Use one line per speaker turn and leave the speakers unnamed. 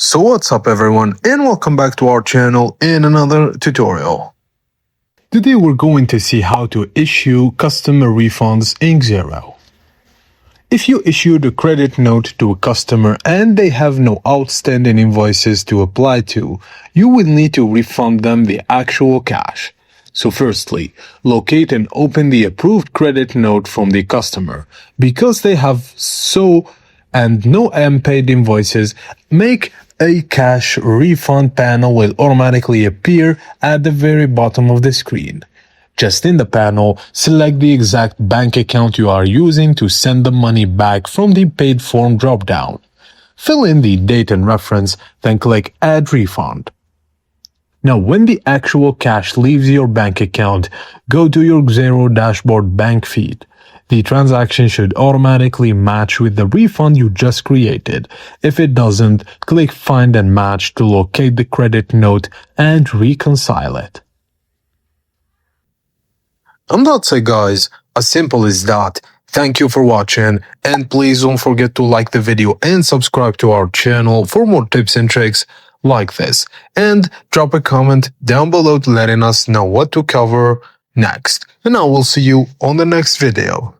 So what's up everyone, and welcome back to our channel in another tutorial. Today we're going to see how to issue customer refunds in Xero. If you issued a credit note to a customer and they have no outstanding invoices to apply to, you will need to refund them the actual cash. So firstly, locate and open the approved credit note from the customer. Because they have and no unpaid invoices, make a cash refund panel will automatically appear at the very bottom of the screen. Just in the panel, select the exact bank account you are using to send the money back from the paid form dropdown. Fill in the date and reference, then click Add Refund. Now, when the actual cash leaves your bank account, go to your Xero dashboard bank feed. The transaction should automatically match with the refund you just created. If it doesn't, click Find and Match to locate the credit note and reconcile it. And that's it guys, as simple as that. Thank you for watching, and please don't forget to like the video and subscribe to our channel for more tips and tricks like this. And drop a comment down below letting us know what to cover next. And I will see you on the next video.